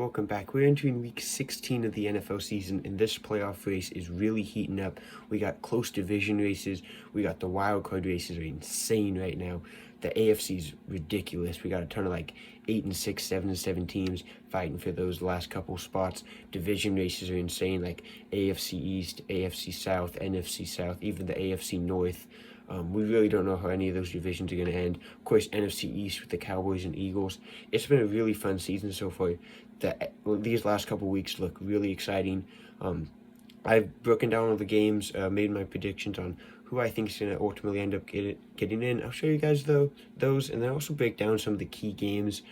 welcome back. We're entering week 16 of the NFL season, and this playoff race is really heating up. We got close division races. We got the wildcard races are insane right now. The AFC's ridiculous. We got a ton of 8-6, 7-7 teams fighting for those last couple spots. Division races are insane, like AFC East, AFC South, NFC South, even the AFC North. We really don't know how any of those divisions are going to end. Of course, NFC East with the Cowboys and Eagles. It's been a really fun season so far. These last couple weeks look really exciting. I've broken down all the games, made my predictions on who I think is going to ultimately end up getting in. I'll show you guys those, and then also break down some of the key games,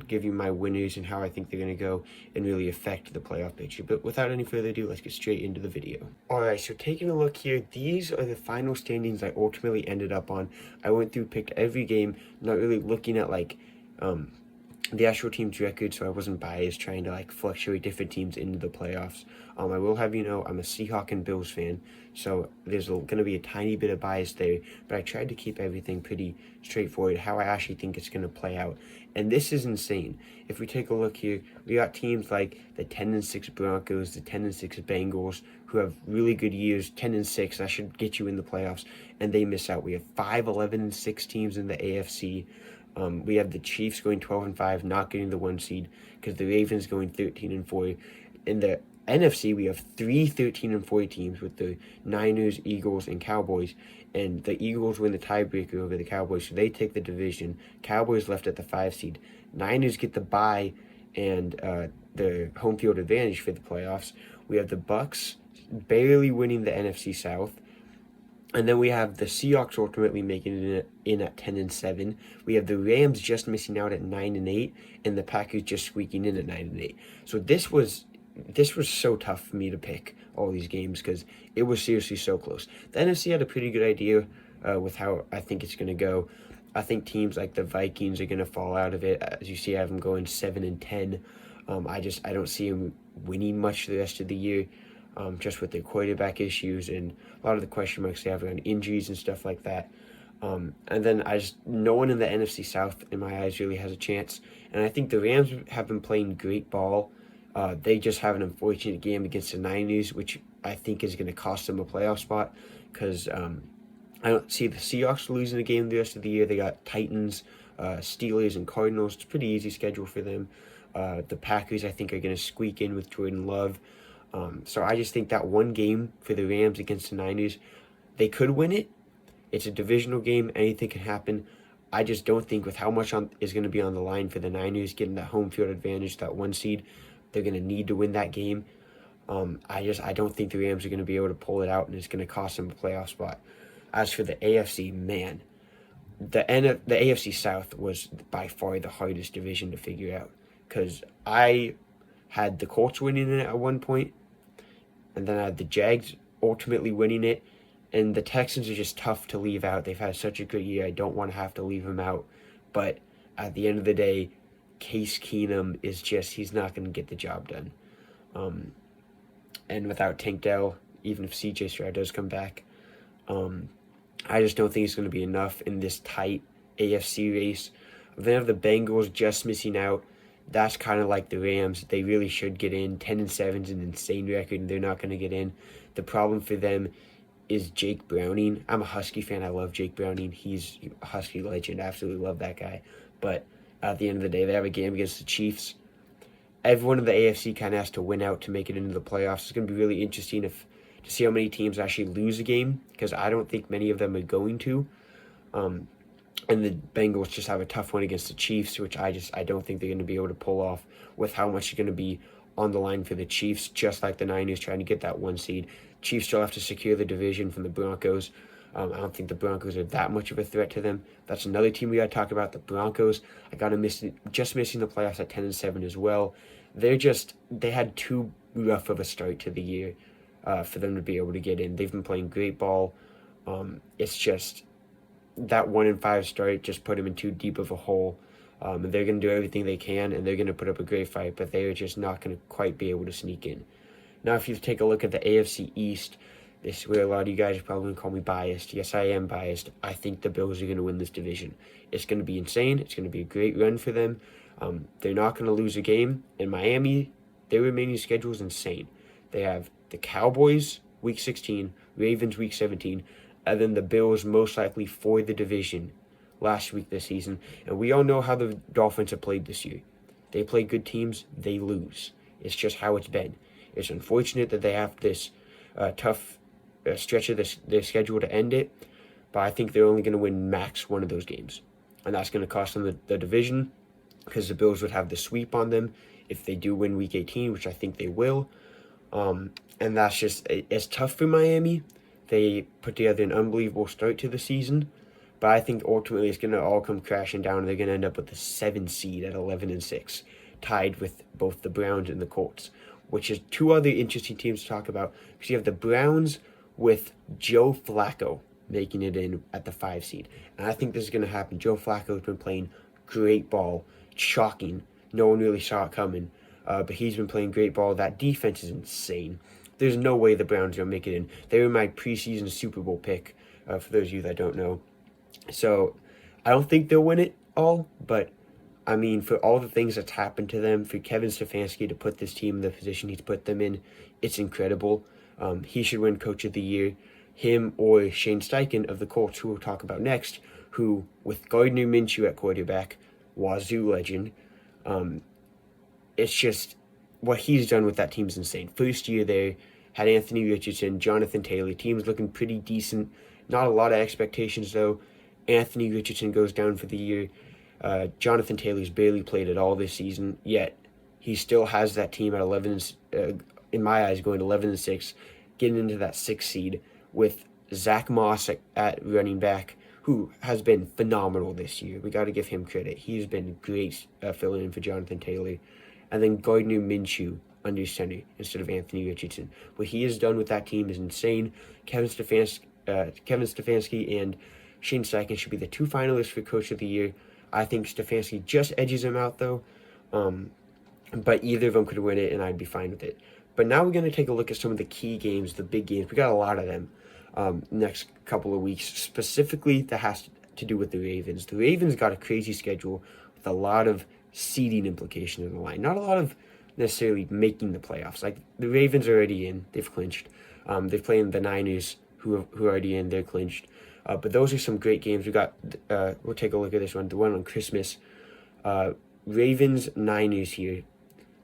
give you my winners and how I think they're going to go and really affect the playoff picture. But without any further ado, let's get straight into the video. Alright, so taking a look here, these are the final standings I ultimately ended up on. I went through, picked every game, not really looking at the actual team's record, so I wasn't biased trying to fluctuate different teams into the playoffs. I will have you know I'm a Seahawks and Bills fan, so there's going to be a tiny bit of bias there, but I tried to keep everything pretty straightforward, how I actually think it's going to play out. And this is insane. If we take a look here, we got teams like the 10-6 Broncos, the 10-6 Bengals, who have really good years, 10-6, that should get you in the playoffs, and they miss out. We have 5-11-6 teams in the AFC. We have the Chiefs going 12-5, not getting the 1 seed, because the Ravens going 13-4. In the NFC, we have 3 13-4 teams with the Niners, Eagles, and Cowboys. And the Eagles win the tiebreaker over the Cowboys, so they take the division. Cowboys left at the 5 seed. Niners get the bye and the home field advantage for the playoffs. We have the Bucks barely winning the NFC South. And then we have the Seahawks ultimately making it in at 10-7. We have the Rams just missing out at 9-8, and the Packers just squeaking in at 9-8. So this was so tough for me to pick all these games because it was seriously so close. The NFC had a pretty good idea with how I think it's going to go. I think teams like the Vikings are going to fall out of it. As you see, I have them going 7-10. I don't see them winning much the rest of the year. Just with their quarterback issues and a lot of the question marks they have around injuries and stuff like that. And then no one in the NFC South, in my eyes, really has a chance. And I think the Rams have been playing great ball. They just have an unfortunate game against the Niners, which I think is going to cost them a playoff spot because I don't see the Seahawks losing a game the rest of the year. They got Titans, Steelers, and Cardinals. It's a pretty easy schedule for them. The Packers, I think, are going to squeak in with Jordan Love. So I just think that one game for the Rams against the Niners, they could win it. It's a divisional game. Anything can happen. I just don't think with how much is going to be on the line for the Niners getting that home field advantage, that 1 seed, they're going to need to win that game. I don't think the Rams are going to be able to pull it out, and it's going to cost them a playoff spot. As for the AFC, man, the AFC South was by far the hardest division to figure out because I had the Colts winning it at one point, and then I had the Jags ultimately winning it, and the Texans are just tough to leave out. They've had such a good year. I don't want to have to leave them out, but at the end of the day, Case Keenum he's not going to get the job done. And without Tank Dell, even if CJ Stroud does come back, I just don't think it's going to be enough in this tight AFC race. Then have the Bengals just missing out. That's kind of like the Rams. They really should get in. 10-7 is an insane record, and they're not going to get in. The problem for them is Jake Browning. I'm a Husky fan. I love Jake Browning. He's a Husky legend. I absolutely love that guy. But at the end of the day, they have a game against the Chiefs. Everyone in the AFC kind of has to win out to make it into the playoffs. It's going to be really interesting to see how many teams actually lose a game, because I don't think many of them are going to. And the Bengals just have a tough one against the Chiefs, which I don't think they're going to be able to pull off with how much is going to be on the line for the Chiefs, just like the Niners trying to get that 1 seed. Chiefs still have to secure the division from the Broncos. I don't think the Broncos are that much of a threat to them. That's another team we got to talk about, the Broncos. I got them just missing the playoffs at 10-7 as well. They had too rough of a start to the year for them to be able to get in. They've been playing great ball. It's just that 1-5 start just put them in too deep of a hole. And they're going to do everything they can, and they're going to put up a great fight, but they are just not going to quite be able to sneak in. Now, if you take a look at the AFC East, this is where a lot of you guys are probably going to call me biased. Yes, I am biased. I think the Bills are going to win this division. It's going to be insane. It's going to be a great run for them. They're not going to lose a game. In Miami, their remaining schedule is insane. They have the Cowboys week 16, Ravens week 17, and then the Bills most likely for the division last week this season. And we all know how the Dolphins have played this year. They play good teams, they lose. It's just how it's been. It's unfortunate that they have this tough stretch of their schedule to end it, but I think they're only going to win max one of those games. And that's going to cost them the division, because the Bills would have the sweep on them if they do win Week 18, which I think they will. And that's just, it's tough for Miami. They put together an unbelievable start to the season, but I think ultimately it's going to all come crashing down, and they're going to end up with the 7th seed at 11-6, tied with both the Browns and the Colts, which is two other interesting teams to talk about, because you have the Browns with Joe Flacco making it in at the 5 seed. And I think this is going to happen. Joe Flacco has been playing great ball, shocking. No one really saw it coming, but he's been playing great ball. That defense is insane. There's no way the Browns are going to make it in. They were my preseason Super Bowl pick, for those of you that don't know. So I don't think they'll win it all, but I mean, for all the things that's happened to them, for Kevin Stefanski to put this team in the position he's put them in, it's incredible. He should win Coach of the Year. Him or Shane Steichen of the Colts, who we'll talk about next, who, with Gardner Minshew at quarterback, Wazoo legend, it's just, what he's done with that team is insane. First year there, had Anthony Richardson, Jonathan Taylor, team's looking pretty decent. Not a lot of expectations, though. Anthony Richardson goes down for the year. Jonathan Taylor's barely played at all this season, yet he still has that team at 11, in my eyes, going 11-6, getting into that 6th seed with Zach Moss at running back, who has been phenomenal this year. We got to give him credit. He's been great filling in for Jonathan Taylor. And then Gardner Minshew under center instead of Anthony Richardson. What he has done with that team is insane. Kevin Stefanski and Shane Steichen should be the 2 finalists for Coach of the Year. I think Stefanski just edges him out, though. But either of them could win it, and I'd be fine with it. But now we're going to take a look at some of the key games, the big games. We got a lot of them next couple of weeks, specifically that has to do with the Ravens. The Ravens got a crazy schedule with a lot of seeding implications in the line. Not a lot of necessarily making the playoffs. Like, the Ravens are already in. They've clinched. They're playing the Niners, who are already in. They're clinched. But those are some great games. We got, we'll take a look at this one, the one on Christmas. Ravens, Niners here.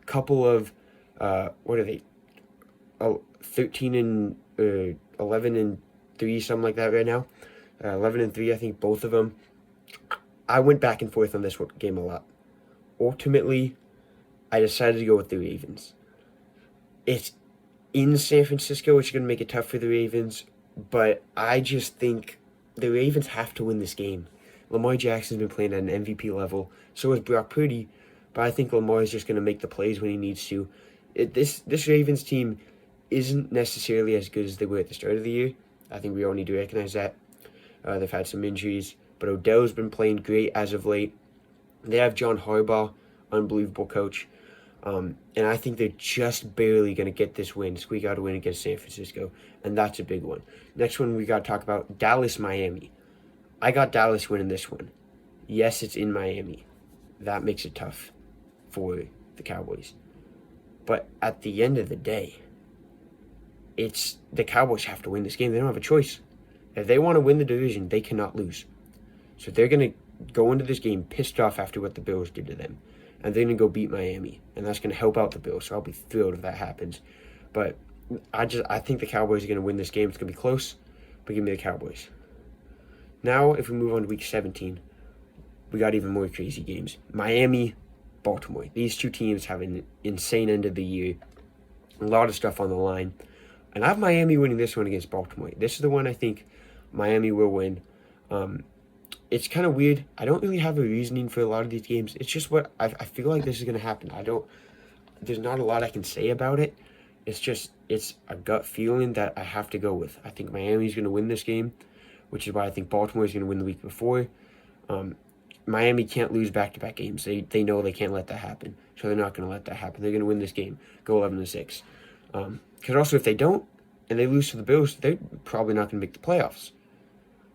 Couple of, what are they? 13 and 11 and 3, something like that right now. 11 and 3, I think, both of them. I went back and forth on this game a lot. Ultimately, I decided to go with the Ravens. It's in San Francisco, which is going to make it tough for the Ravens, but I just think the Ravens have to win this game. Lamar Jackson's been playing at an MVP level, so is Brock Purdy, but I think Lamar is just going to make the plays when he needs to. This Ravens team isn't necessarily as good as they were at the start of the year. I think we all need to recognize that. They've had some injuries, but Odell's been playing great as of late. They have John Harbaugh, unbelievable coach. And I think they're just barely going to get this win, squeak out a win against San Francisco, and that's a big one. Next one we got to talk about, Dallas-Miami. I got Dallas winning this one. Yes, it's in Miami. That makes it tough for the Cowboys. But at the end of the day, it's the Cowboys have to win this game. They don't have a choice. If they want to win the division, they cannot lose. So they're going to go into this game pissed off after what the Bills did to them. And they're going to go beat Miami. And that's going to help out the Bills. So I'll be thrilled if that happens. But I think the Cowboys are going to win this game. It's going to be close. But give me the Cowboys. Now, if we move on to Week 17, we got even more crazy games. Miami, Baltimore. These two teams have an insane end of the year. A lot of stuff on the line. And I have Miami winning this one against Baltimore. This is the one I think Miami will win. It's kind of weird. I don't really have a reasoning for a lot of these games. It's just what I feel like this is going to happen. There's not a lot I can say about it. It's a gut feeling that I have to go with. I think Miami's going to win this game, which is why I think Baltimore is going to win the week before. Miami can't lose back-to-back games. They know they can't let that happen. So they're not going to let that happen. They're going to win this game, go 11-6. Because also if they don't, and they lose to the Bills, they're probably not going to make the playoffs.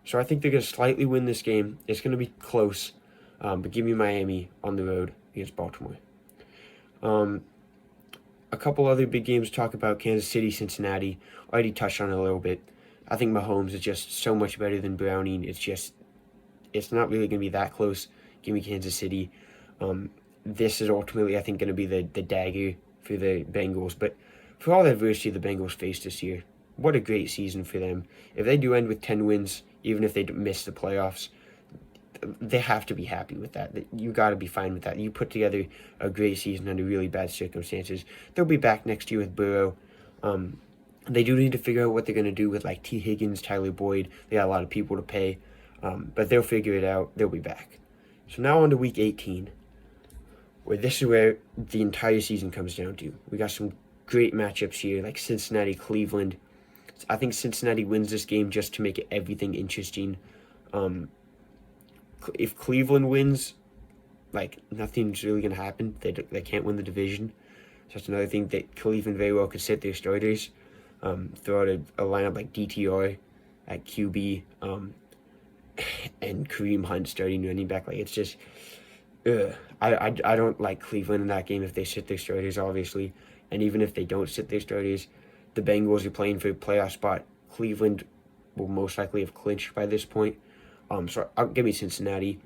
So I think they're going to slightly win this game. It's going to be close, but give me Miami on the road against Baltimore. A couple other big games to talk about: Kansas City, Cincinnati. Already touched on it a little bit. I think Mahomes is just so much better than Browning. It's not really going to be that close. Give me Kansas City. This is ultimately, I think, going to be the dagger for the Bengals. But for all the adversity the Bengals faced this year, what a great season for them. If they do end with 10 wins, even if they miss the playoffs, they have to be happy with that. You got to be fine with that. You put together a great season under really bad circumstances. They'll be back next year with Burrow. They do need to figure out what they're going to do with like T. Higgins, Tyler Boyd. They got a lot of people to pay, but they'll figure it out. They'll be back. So now on to Week 18, where this is where the entire season comes down to. We got some great matchups here, like Cincinnati, Cleveland. I think Cincinnati wins this game just to make everything interesting. If Cleveland wins, like, nothing's really going to happen. They can't win the division. So that's another thing that Cleveland very well could sit their starters. Throw out a lineup like DTR at QB, and Kareem Hunt starting running back. Like, it's just, I don't like Cleveland in that game if they sit their starters, obviously. And even if they don't sit their starters, the Bengals are playing for a playoff spot. Cleveland will most likely have clinched by this point. So I'll give me Cincinnati.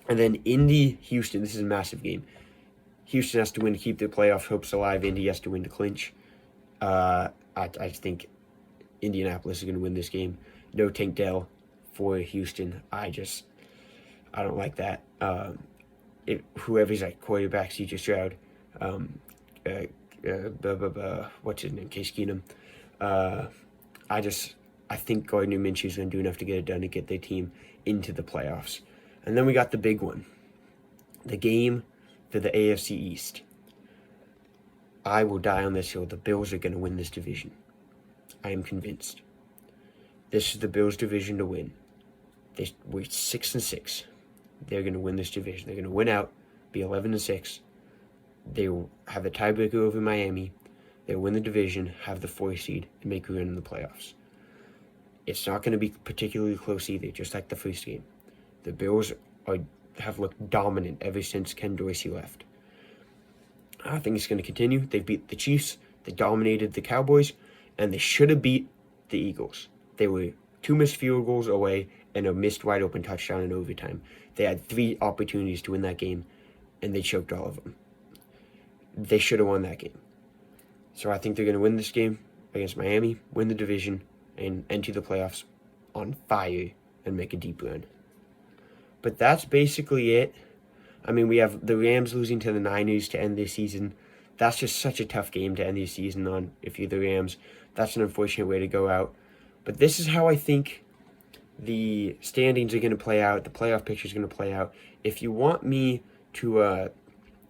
And then Indy, Houston. This is a massive game. Houston has to win to keep their playoff hopes alive. Indy has to win to clinch. I think Indianapolis is going to win this game. No Tank Dell for Houston. I don't like that. Whoever's like quarterback, CJ Stroud, what's his name, Case Keenum. I think Gardner Minshew is going to do enough to get it done to get their team into the playoffs. And then we got the big one, the game for the AFC East. I will die on this hill. The Bills are going to win this division. I am convinced. This is the Bills' division to win. We're 6-6. They're going to win this division. They're going to win out, be 11-6. They will have the tiebreaker over Miami. They'll win the division, have the 4th seed, and make a run in the playoffs. It's not going to be particularly close either, just like the first game. The Bills have looked dominant ever since Ken Dorsey left. I think it's going to continue. They beat the Chiefs, they dominated the Cowboys, and they should have beat the Eagles. They were 2 missed field goals away and a missed wide open touchdown in overtime. They had 3 opportunities to win that game, and they choked all of them. They should have won that game. So I think they're going to win this game against Miami, win the division, and enter the playoffs on fire and make a deep run. But that's basically it. I mean, we have the Rams losing to the Niners to end this season. That's just such a tough game to end the season on if you're the Rams. That's an unfortunate way to go out. But this is how I think the standings are going to play out. The playoff picture is going to play out. If you want me to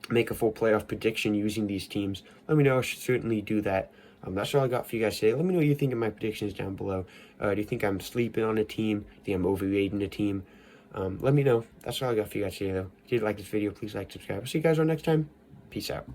make a full playoff prediction using these teams, let me know. I should certainly do that. That's all I got for you guys today. Let me know what you think of my predictions down below. Do you think I'm sleeping on a team? Do you think I'm overrating a team? Let me know. That's all I got for you guys today, though. If you did like this video, please like, subscribe. I'll see you guys on next time. Peace out.